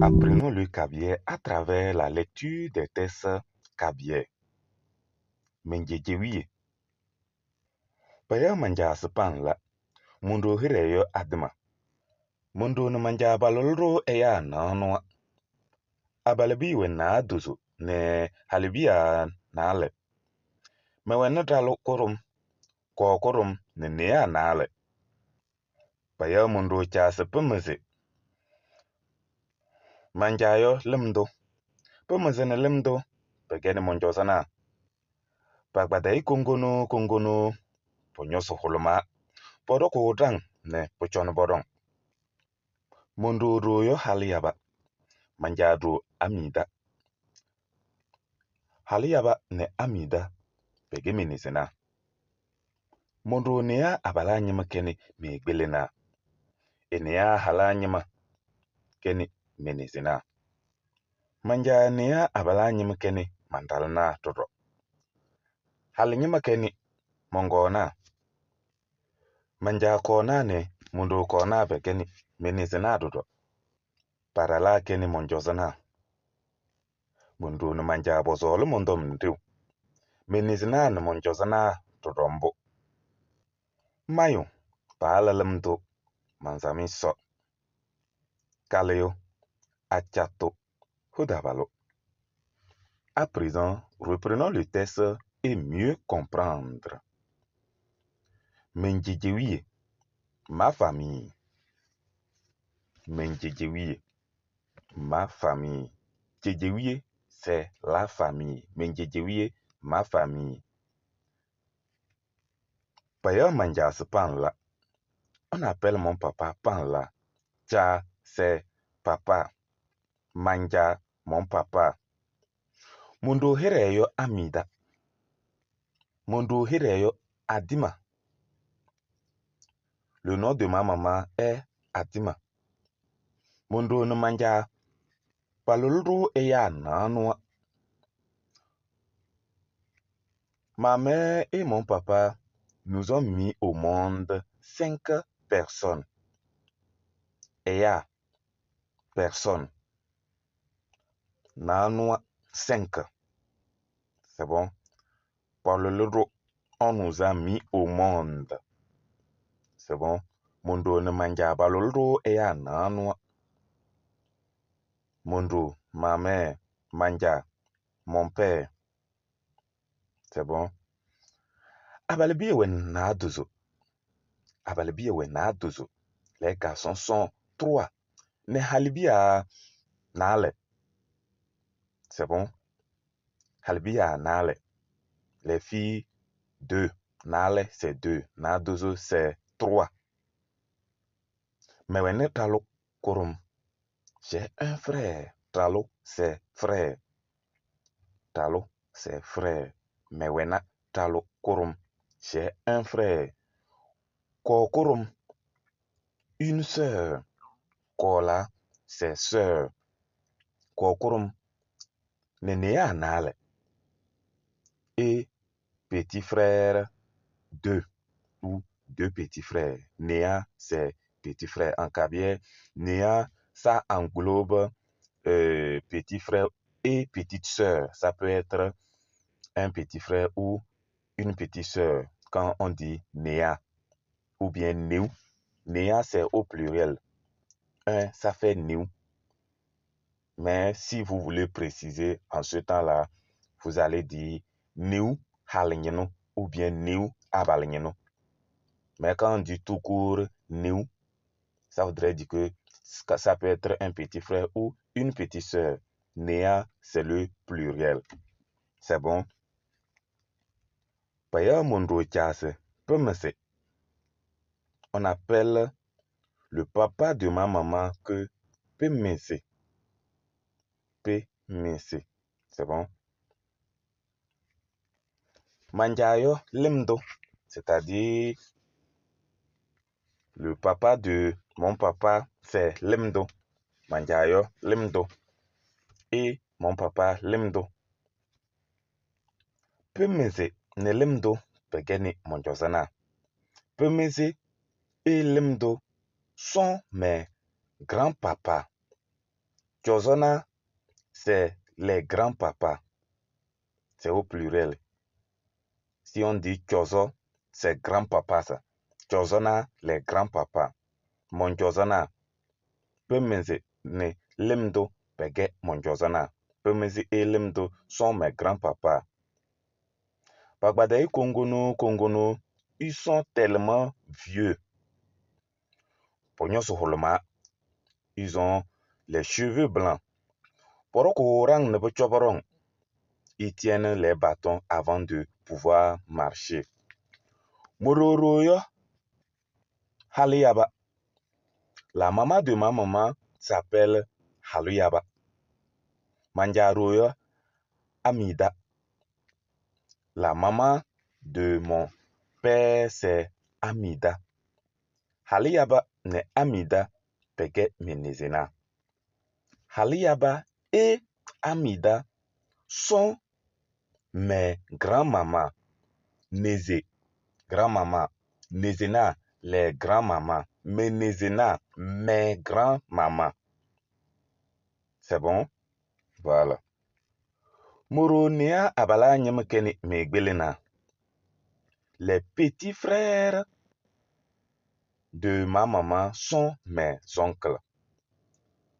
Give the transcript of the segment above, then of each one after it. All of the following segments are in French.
Apprenons le cabiai à travers la lecture des textes cabiais. Menjejewiye. Paya manja sepan la. Mundo hireyo adma. Mundo na manja balolro eya nanwa. Abalabiwe na duzu ne halibia na ale. Mewene dralo korum. Ko korum ne nea na ale. Paya mundo cha sepemeze. Manjayo lemdo. Pemeze lemdo. Pegene monjo sana. Pagbadai kongono. Ponyoso holoma. Podo ko drang ne pochon bodong. Mundo royo haliyaba. Manjadro amida. Haliyaba ne amida. Pegeminizena. Mundo nea abalanyima keni megbelena. Enea halanyima keni menizena. Manja nea abalanyima keni mandalna todo. Halinyima keni mongona. Manja kona ne mundo kona begeni menizena todo. Parala keni monjozana. Mundo na manja bozolo mundo mndiu. Menizena na monjozana todombo. Mayo, palalamdo, manzamiso. Kaleo, achato, hudavalo. À présent, reprenons le texte et mieux comprendre. Menjejewiye, ma famille. Menjejewiye, ma famille. Jejewiye, c'est la famille. Menjejewiye, ma famille. Paya manjas panla. On appelle mon papa panla. Cha, c'est papa. Manja, mon papa. Mundo hireyo amida. Mundo hireyo adima. Le nom de ma maman est Adima. Mundo ne manja. Palulru eya nanwa. Ma mère et mon papa nous ont mis au monde 5 personnes. Eya personnes. Nanwa 5. C'est bon. Palulru, on nous a mis au monde. C'est bon. Mundo ne manja balulru eya nanwa. Mundo, ma mère, manja, mon père. C'est bon. Abalibiwe na aduzo. Abalibiwe na aduzo. Les garçons sont 3. Ne halibia nale. C'est bon. Halibia nale. Les filles 2. Nale c'est 2. Naduzo c'est 3. Mais wene tralo korum. J'ai un frère. Tralo c'est frère. Tralo c'est frère. Mais wena tralo korum. J'ai un frère. Kokorum. Une sœur. Kola, c'est sœur. Kokorum. Nenea nale. Et petit frère 2 ou 2 petits frères. Néa, c'est petit frère en cabiais. Néa, ça englobe petit frère et petite sœur. Ça peut être un petit frère ou une petite sœur quand on dit Néa. Ou bien Néou. Néa, c'est au pluriel. Un, ça fait Néou. Mais si vous voulez préciser en ce temps-là, vous allez dire Néou Haligneno ou bien Néou Abaligneno. Mais quand on dit tout court Néou, ça voudrait dire que ça peut être un petit frère ou une petite sœur. Néa, c'est le pluriel. C'est bon? Paya Mundo Chase, on appelle le papa de ma maman que Pemese. Pemese. C'est bon? Manjayo Lemdo, c'est-à-dire le papa de mon papa, c'est Lemdo. Manjayo Lemdo. Et mon papa Lemdo. Pemese ne Lemdo begeni monjozana. Pemese et Lemdo sont mes grands-papas. Chozona, c'est les grands-papas. C'est au pluriel. Si on dit chozo, c'est grand-papa ça. Chozona, les grands-papas. Mon chozona. Pemeze ne lemdo pege mon chozona. Pemeze et lemdo sont mes grands-papas. Pagbadaï Kongono, ils sont tellement vieux. Pognos Holma, ils ont les cheveux blancs. Poroko rang ne choborong. Ils tiennent les bâtons avant de pouvoir marcher. Mororoyo, Haliyaba. La maman de ma maman s'appelle Haliyaba. Manjaroyo, Amida. La maman de mon père c'est Amida. Haliyaba ne Amida pege menezena. Haliyaba et Amida sont mes grands-mamans. Neze, grand-maman. Nezena, les grands-mamans. Menezena, mes grands-mamans. C'est bon? Voilà. Mourounia abala nyemekeni megbelena. Les petits frères de ma maman sont mes oncles.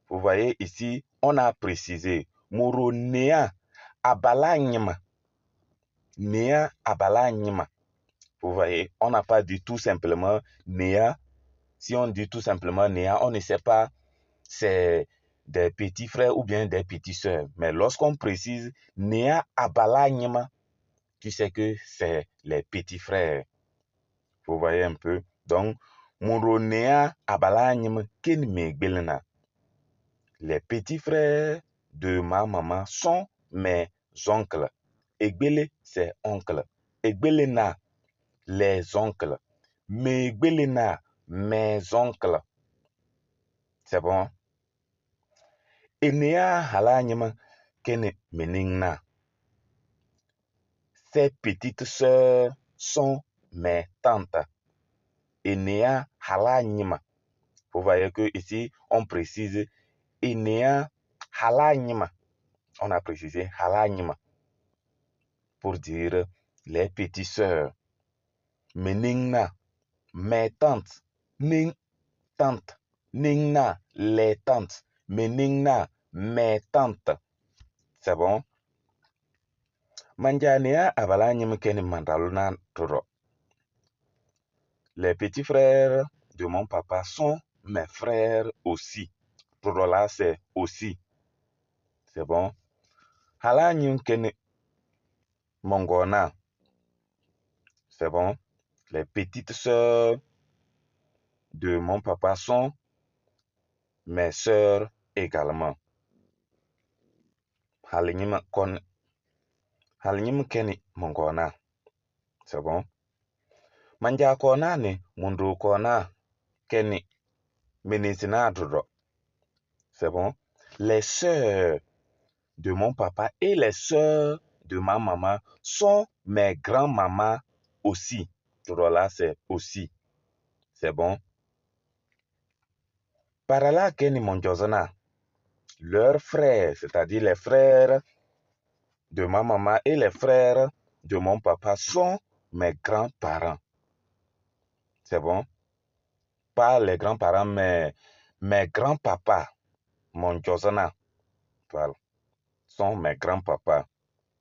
Vous voyez ici, on a précisé. Mourounia abala nyema. Nia abala nyema. Vous voyez, on n'a pas dit tout simplement Néa. Si on dit tout simplement Néa, on ne sait pas c'est des petits frères ou bien des petites sœurs. Mais lorsqu'on précise Néa Abalanyama, tu sais que c'est les petits frères. Vous voyez un peu. Donc, Muro Néa Abalanyama Kenmegbelena. Les petits frères de ma maman sont mes oncles. Egbele, c'est oncle. Egbelena, les oncles. Megbelena, mes oncles. C'est bon? Enea halanyama kene meningna. Ces petites sœurs sont mes tantes. Enea halanyama. Vous voyez que ici, on précise Enea halanyama. On a précisé halanyama pour dire les petites sœurs. Meningna, mes tantes. Ning, tante. Ningna, les tantes. Meningna, mes tantes. C'est bon? Manjanea abalanyim keni mandaluna toro. Les petits frères de mon papa sont mes frères aussi. Toro là, c'est aussi. C'est bon? Halanyim keni mongona. C'est bon? Les petites sœurs de mon papa sont mes sœurs également. Halanyim keni mongona. C'est bon? Manja kona ni mundu kona keni menisina duro. C'est bon? Les sœurs de mon papa et les sœurs de ma maman sont mes grands-mamans aussi. Duro là, c'est aussi. C'est bon? Par là, keni monjozana. Leurs frères, c'est-à-dire les frères de ma maman et les frères de mon papa sont mes grands-parents. C'est bon? Pas les grands-parents, mais mes grands-papas, mon Josana, voilà, sont mes grands-papas.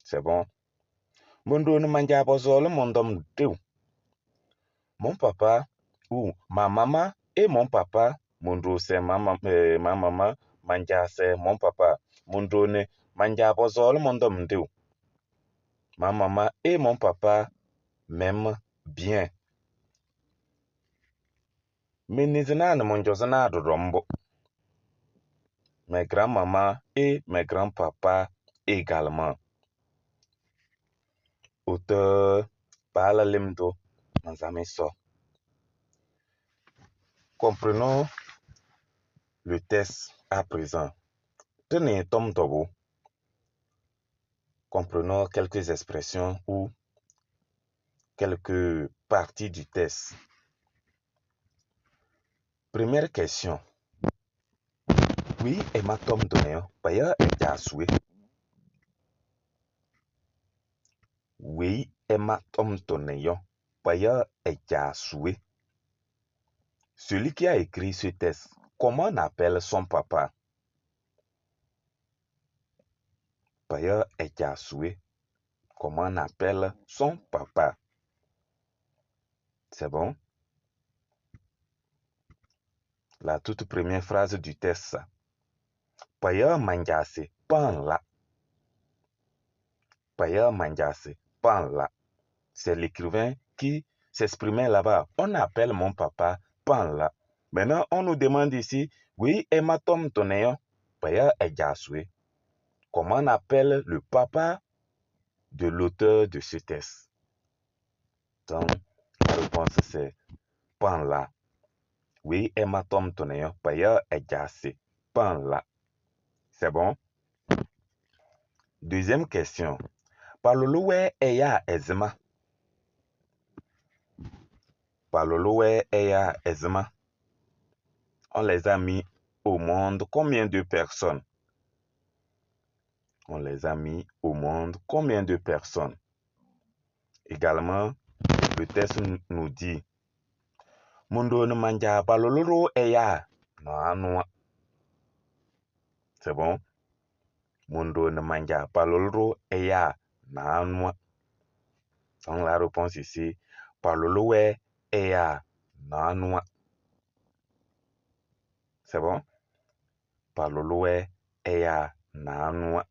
C'est bon? Mon papa ou ma maman et mon papa, Mundo c'est ma maman, Manja c'est mon papa. Mundo ne Manja bozol mondom deu. Ma maman et mon papa m'aiment bien. Menizina ne mon Josana de Rombo. Mes grands-mamans et mes grands-papas également. Auteur Bala Limdo Manzameso. Comprenons le test à présent. Tenez Tom Tobo. Comprenons quelques expressions ou quelques parties du test. Première question. Oui, Emma Tom Toneo, Paya Ejaswe. Oui, Emma Tom Toneo, Paya Ejaswe. Celui qui a écrit ce texte, comment on appelle son papa? Paya Ejaswe. Comment on appelle son papa? C'est bon? La toute première phrase du texte. Paya manjase pan la. Paya manjase pan la. C'est l'écrivain qui s'exprimait là-bas. On appelle mon papa pan la. Maintenant, on nous demande ici, oui, Emma Tom Toneo, Paya Ejaswe. Comment on appelle le papa de l'auteur de ce texte? Donc, la réponse c'est pan la. Oui, Emma Tom Toneo, Paya Ejase pan la. C'est bon? Deuxième question. Palolowe eya ezma. Palolowe eya ezma. On les a mis au monde combien de personnes? On les a mis au monde combien de personnes? Également, le texte nous dit Mundo ne manja paloloro eya no anua. C'est bon? Mundo ne manja paloloro eya na anua. Donc la réponse ici, palolowe eya na anua. C'est bon? Palolowe eya na anua.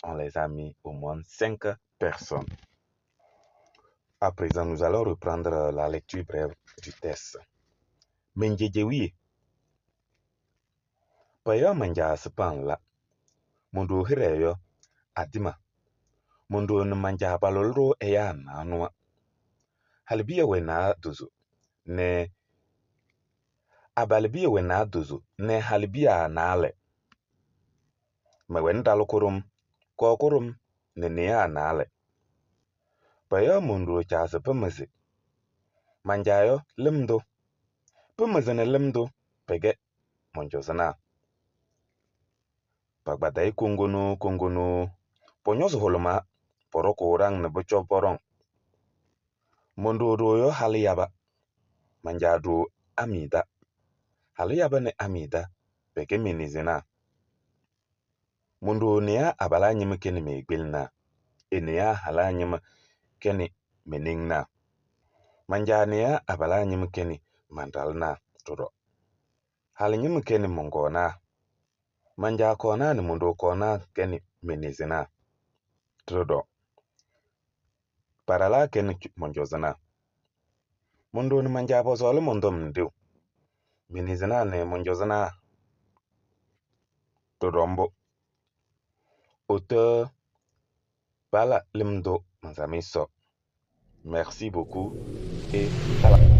On les a mis au moins 5 personnes. À présent, nous allons reprendre la lecture brève du texte. Menjejewi. Paya manja sepan la. Mundo hireyo adima. Mundo manja balolro eya na anua. Halbiya wena dozo. Ne abalbiya wena dozo. Ne halbiya na ale. Mewen dalokurum. Kokurum ne nea na ale. Paya mundo chase pemeze. Manjayo limdo. Pemeze ne limdo. Pege monjozana. Pagbadai kongono. Ponyoso holoma. Poroko orang ne bocho porong. Mondo doyo haliyaba. Manjado amida. Haliyaba ne amida. Pege menizena. Mondo nea abala nyime keni megbelna. Enea hala nyime keni meningna. Manja nea abala nyime keni mandalna. Todo. Hali nyime keni mongona. Manja kona ni mondo kona keni menizena. Todo. Parala keni monjozena. Mondo ni manja bozole mondo mndiu. Menizena ne monjozena. Todombo. Auteur Bala Limdo Manzamiso. Merci beaucoup et à la